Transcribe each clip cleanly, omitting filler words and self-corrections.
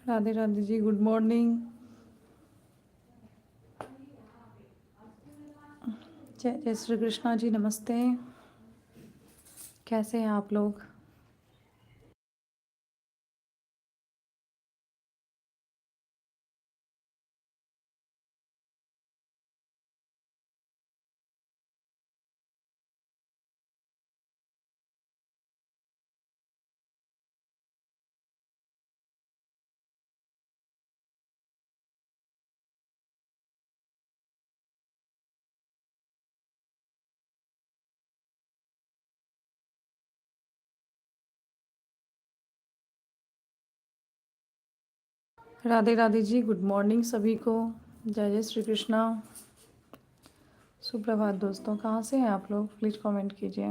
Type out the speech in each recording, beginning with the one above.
Radhe Radhe ji, good morning. जय जय श्री कृष्णा जी, नमस्ते। कैसे हैं आप लोग? राधे राधे जी, गुड मॉर्निंग सभी को। जय जय श्री कृष्णा। सुप्रभात दोस्तों, कहाँ से हैं आप लोग? प्लीज़ कमेंट कीजिए।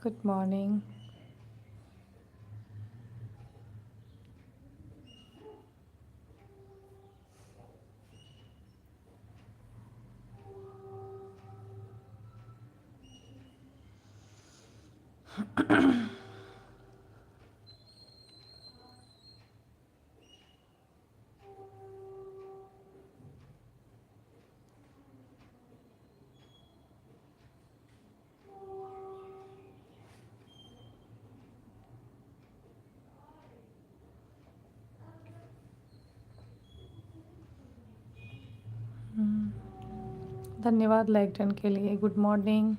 Good morning. धन्यवाद लाइक डन के लिए। Good morning.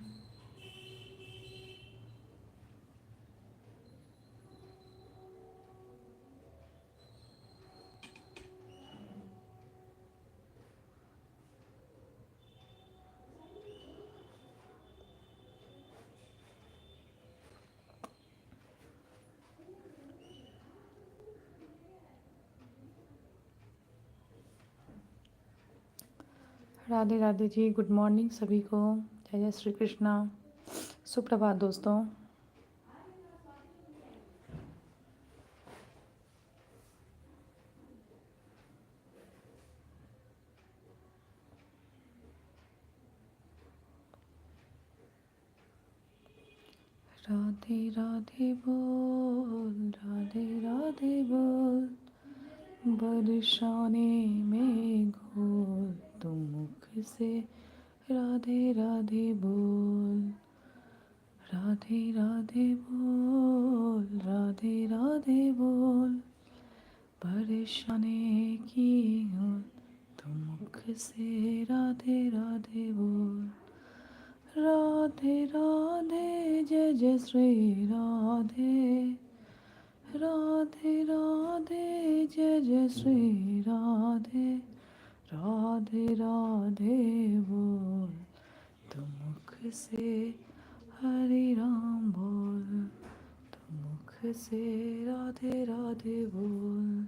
Radhe Radhe ji, good morning सभी को। जय जय श्री कृष्णा। सुप्रभात दोस्तों। राधे राधे बोल, राधे राधे बोल, बरसाने में घोल तुम मुख से। राधे राधे बोल, राधे राधे बोल, राधे राधे बोल, परेशानी की हो तुम मुख से। राधे राधे बोल, राधे राधे जय जय श्री राधे, राधे राधे जय जय श्री राधे, राधे राधे बोल तुम मुख से। हरे राम बोल तुम मुख से। राधे राधे बोल।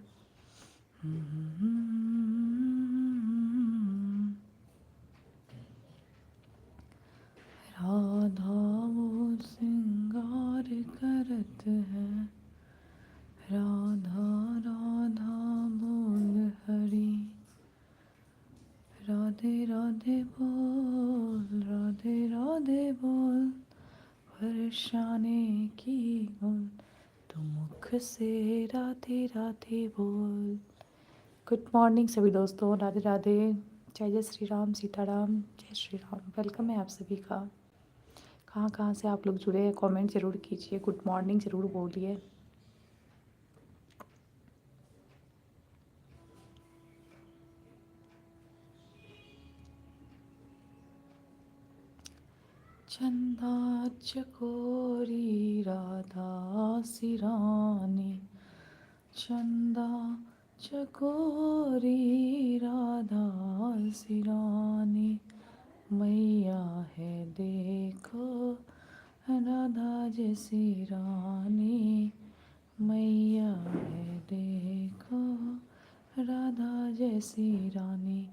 राधा वो श्रृंगार करत है, राधा राधा बोल हरि। राधे राधे बोल, राधे राधे बोल, परेशानी की गुल तुम मुख से। राधे राधे बोल। गुड मॉर्निंग सभी दोस्तों, राधे राधे। जय जय श्री राम, सीताराम, जय श्री राम। वेलकम है आप सभी का। कहाँ कहाँ से आप लोग जुड़े हैं, कमेंट ज़रूर कीजिए, गुड मॉर्निंग ज़रूर बोलिए। चंदा चकोरी राधा सिरानी, चंदा चकोरी राधा सिरानी, मैया है देखो राधा जैसी रानी, मैया है देखो राधा जैसी रानी।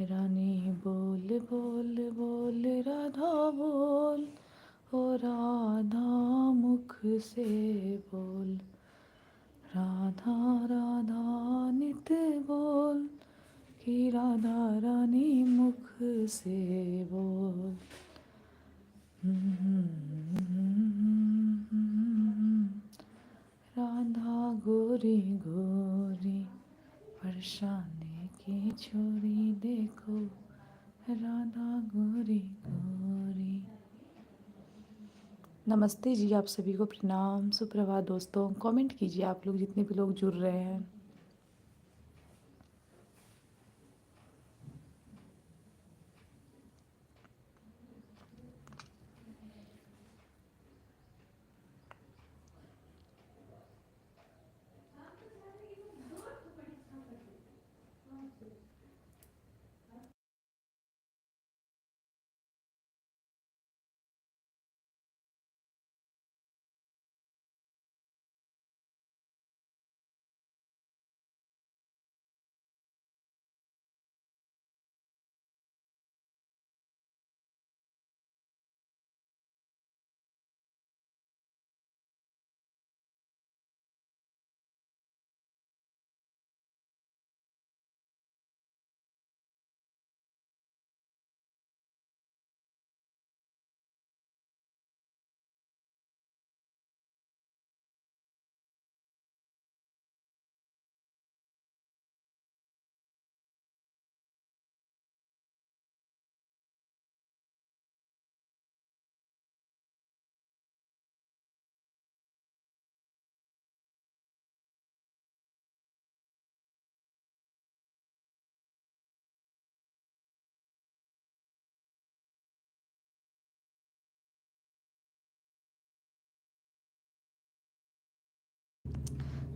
रानी बोल बोल बोल राधा बोल, ओ राधा मुख से बोल, राधा राधा नित बोल, कि राधा रानी मुख से बोल। राधा गोरी गोरी बरसाने की छोरी देखो, राधा गोरी गोरी। नमस्ते जी, आप सभी को प्रणाम, सुप्रभात दोस्तों। कमेंट कीजिए आप लोग, जितने भी लोग जुड़ रहे हैं।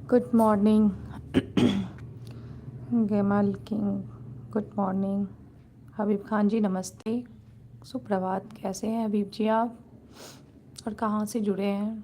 गुड मॉर्निंग गेमल king, good morning Habib Khan ji, नमस्ते, सुप्रभात। कैसे हैं हबीब जी आप, और कहाँ से जुड़े हैं?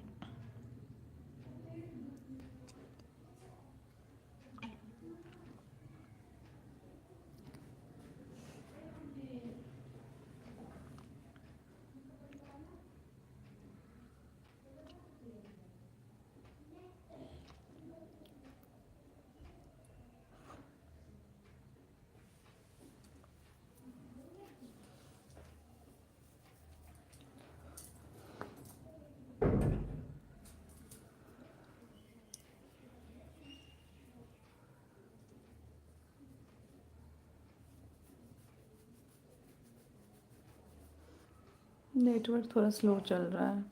नेटवर्क थोड़ा स्लो चल रहा है।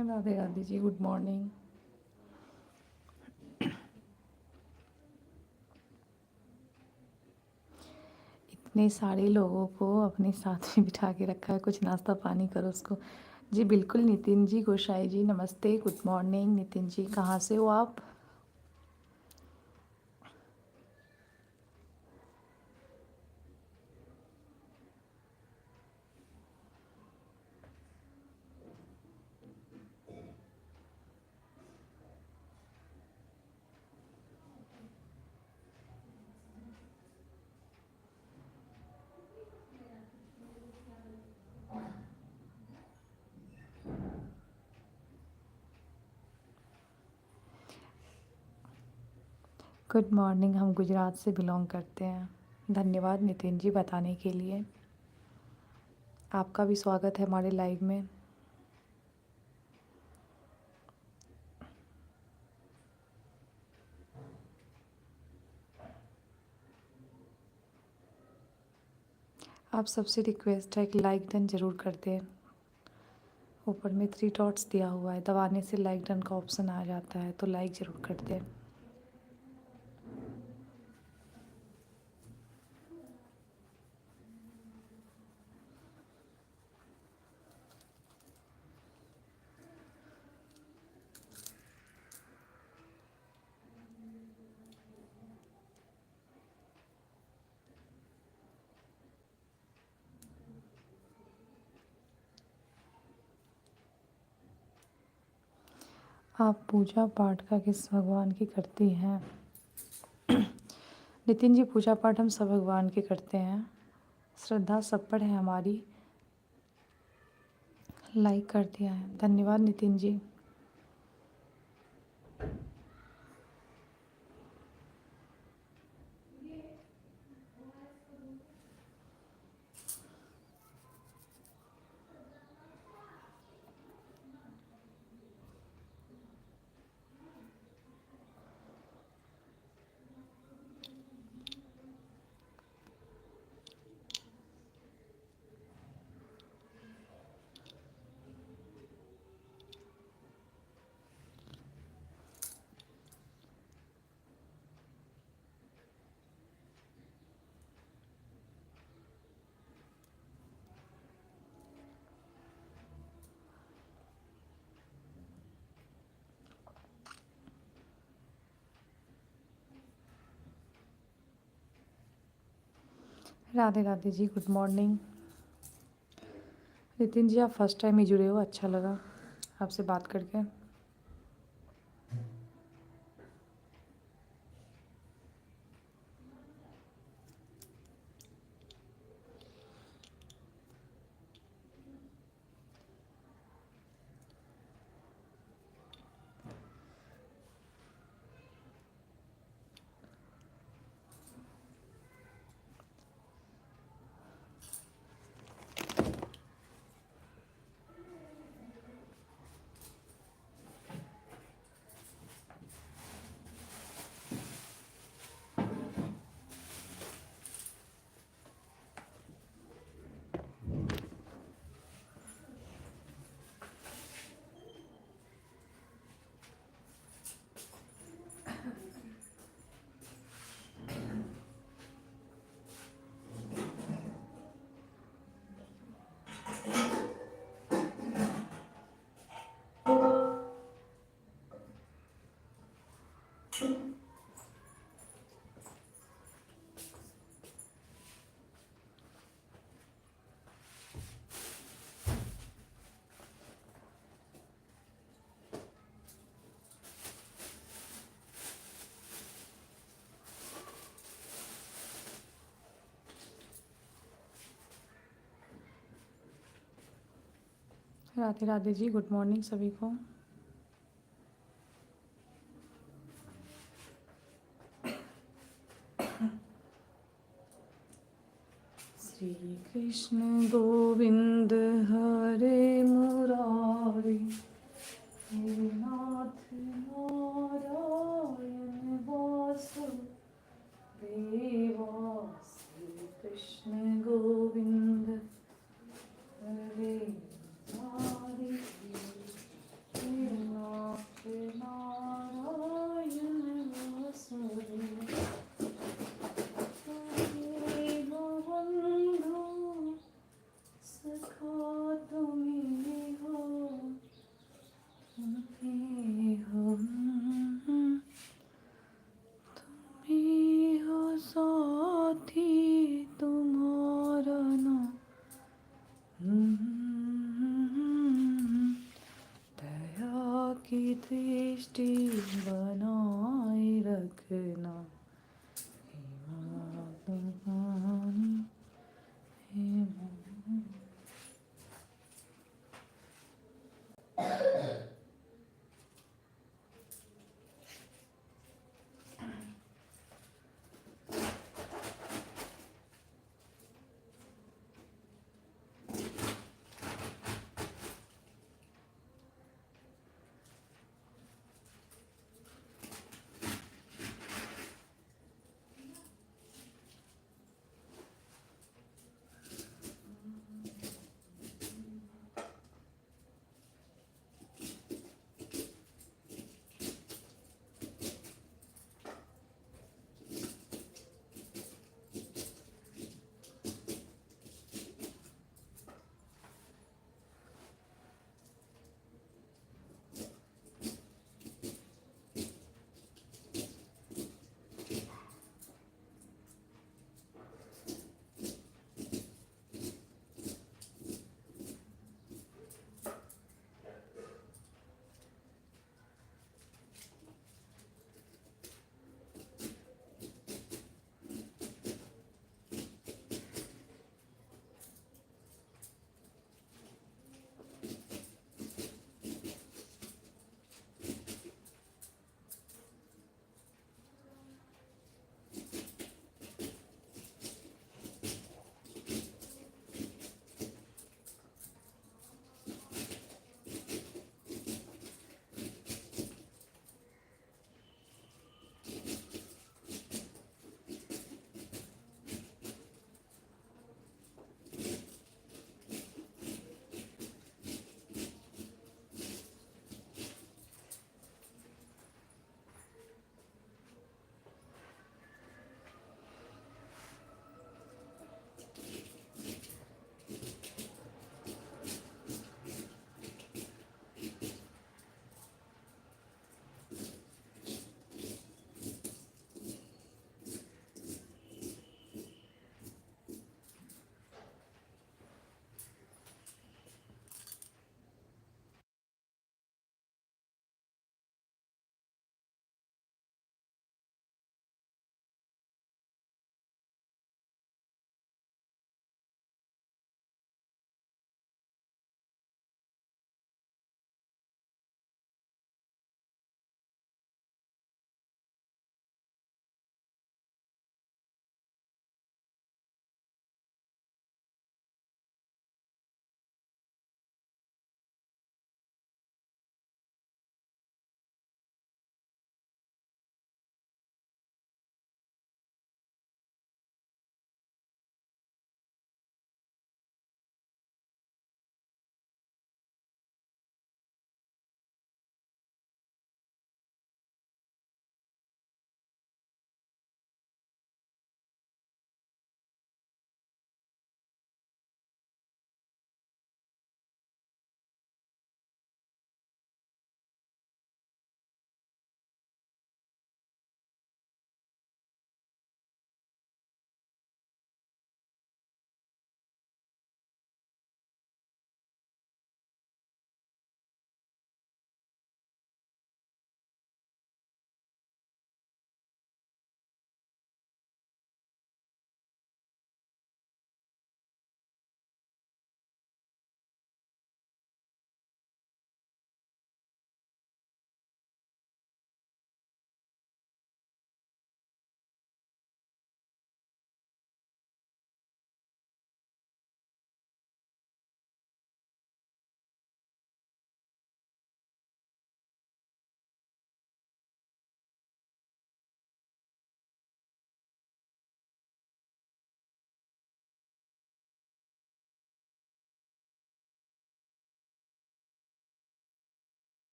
Radhe Radhe ji, good morning. इतने सारे लोगों को अपने साथ में बिठा के रखा है, कुछ नाश्ता पानी करो उसको। जी बिल्कुल नितिन जी, गोसाई जी, नमस्ते, गुड मॉर्निंग। नितिन जी कहाँ से हो आप? गुड मॉर्निंग, हम गुजरात से बिलोंग करते हैं। धन्यवाद नितिन जी बताने के लिए। आपका भी स्वागत है हमारे लाइव में। आप सबसे रिक्वेस्ट है कि लाइक डन ज़रूर कर दें। ऊपर में 3 डॉट्स दिया हुआ है, दबाने से लाइक डन का ऑप्शन आ जाता है, तो लाइक ज़रूर कर दें। आप पूजा पाठ का किस भगवान की करती हैं? नितिन जी, पूजा पाठ हम सब भगवान के करते हैं। श्रद्धा सब पर है हमारी। लाइक कर दिया है, धन्यवाद नितिन जी। Radhe Radhe ji, good morning. नितिन जी, आप फर्स्ट टाइम ही जुड़े हो, अच्छा लगा आपसे बात करके। राधे राधे जी, गुड मॉर्निंग सभी को। श्री कृष्ण गोविंद हरे मुरारी, हे नाथ नारायण वासुदेवा। श्री कृष्ण गोविंद हरे मुरारी, हे नाथ नारायण वासुदेवा। सखा तुम्हीं हो, तुम्हीं हो, तुम्हीं हो साथी तुम्हारा नाम। दया की दृष्टि बनाए रखना, हे भगवान, हे भगवान।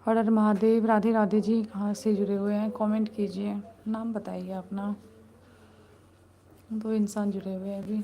हर हर महादेव। राधे राधे जी, कहाँ से जुड़े हुए हैं कमेंट कीजिए, नाम बताइए अपना। दो इंसान जुड़े हुए हैं अभी।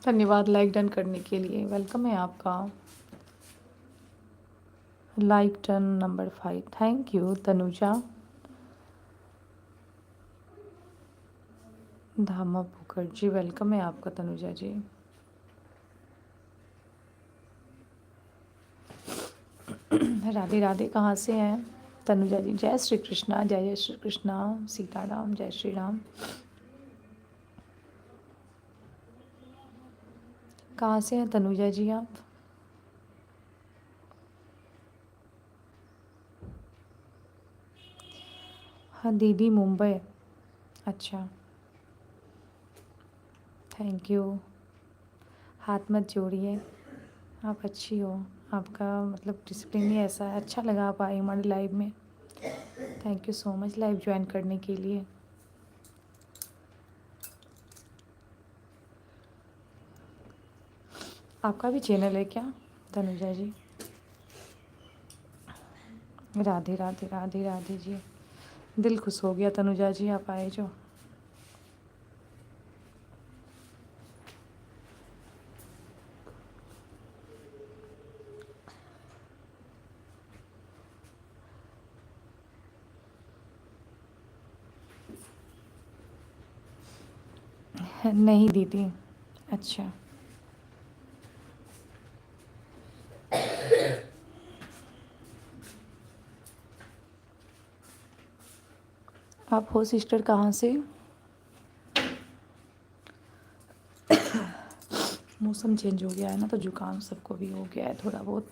धन्यवाद लाइक डन करने के लिए, वेलकम है आपका। Like done number 5, thank you Tanuja. धामा मुखर्जी, वेलकम है आपका तनुजा जी। राधे राधे, कहाँ से हैं तनुजा जी? जय श्री कृष्णा, जय जय श्री कृष्णा, सीताराम, जय श्री राम। कहाँ से हैं तनुजा जी आप? हाँ दीदी, मुंबई। अच्छा, थैंक यू। हाथ मत जोड़िए, आप अच्छी हो। आपका मतलब डिसिप्लिन ही ऐसा है। अच्छा लगा आप आई हमारे लाइव में। Thank you so much live join करने के लिए। आपका भी चैनल है क्या तनुजा जी? राधे राधे, राधे राधे जी। दिल खुश हो गया तनुजा जी आप आए जो। नहीं दीदी। अच्छा, आप हो सिस्टर कहाँ से? मौसम चेंज हो गया है ना, तो जुकाम सबको भी हो गया है थोड़ा बहुत।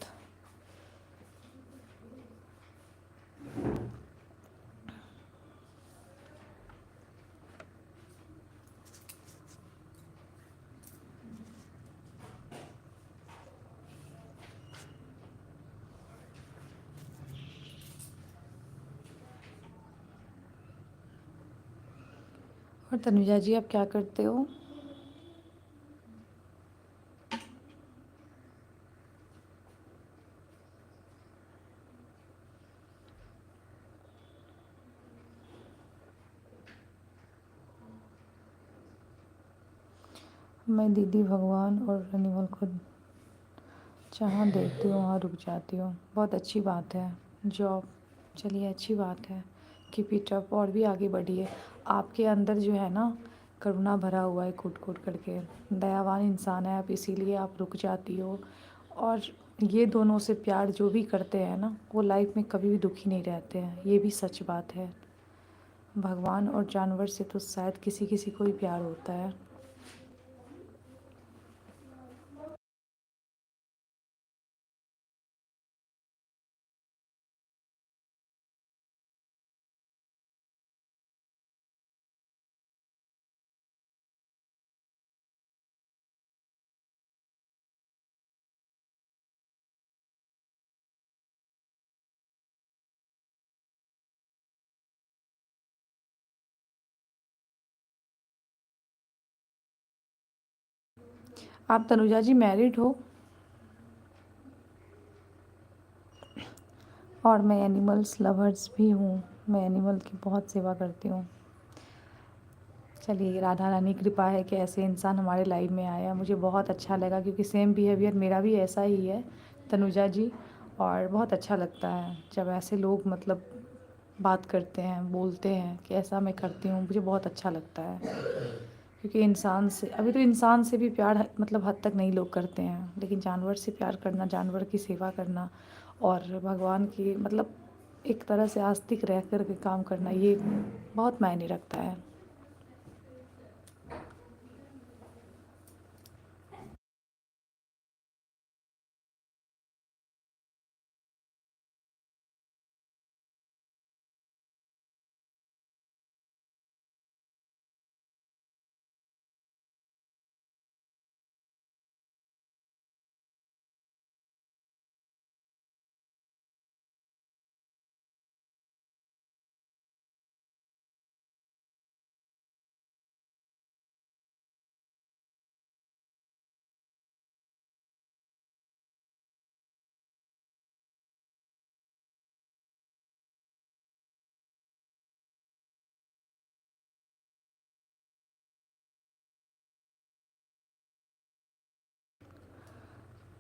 और तनुजा जी आप क्या करते हो? मैं दीदी भगवान और एनिमल को जहाँ देखती हूँ वहाँ रुक जाती हूँ। बहुत अच्छी बात है। जॉब, चलिए अच्छी बात है। कीप इट अप, और भी आगे बढ़िए। आपके अंदर जो है ना करुणा भरा हुआ है, कूट कूट करके दयावान इंसान है आप, इसीलिए आप रुक जाती हो। और ये दोनों से प्यार जो भी करते हैं ना, वो लाइफ में कभी भी दुखी नहीं रहते हैं, ये भी सच बात है। भगवान और जानवर से तो शायद किसी किसी को ही प्यार होता है। आप तनुजा जी मैरिड हो? और मैं एनिमल्स लवर्स भी हूँ। मैं एनिमल की बहुत सेवा करती हूँ। चलिए, राधा रानी की कृपा है कि ऐसे इंसान हमारे लाइफ में आया। मुझे बहुत अच्छा लगा क्योंकि सेम बिहेवियर मेरा भी ऐसा ही है तनुजा जी। और बहुत अच्छा लगता है जब ऐसे लोग मतलब बात करते हैं, बोलते हैं कि ऐसा मैं करती हूँ, मुझे बहुत अच्छा लगता है। क्योंकि इंसान से अभी तो इंसान से भी प्यार मतलब हद तक नहीं लोग करते हैं, लेकिन जानवर से प्यार करना, जानवर की सेवा करना और भगवान की मतलब एक तरह से आस्तिक रह कर के काम करना, ये बहुत मायने रखता है।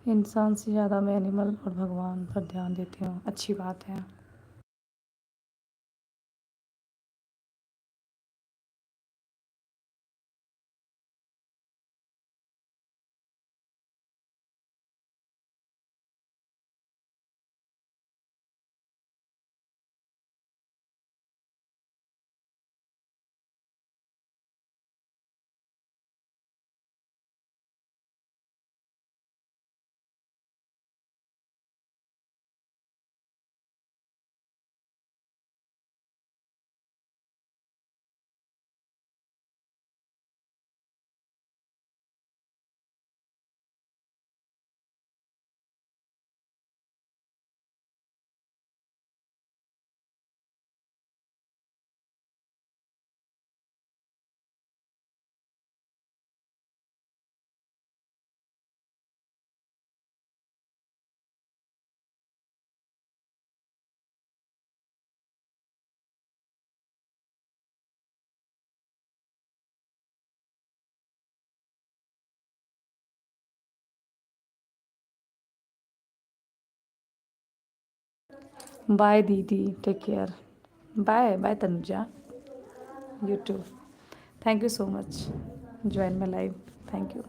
इंसान से ज़्यादा मैं एनिमल और भगवान पर ध्यान देती हूँ। अच्छी बात है। बाय दीदी, take care. Bye bye Tanuja, you too. Thank you so much, join my life. Thank you.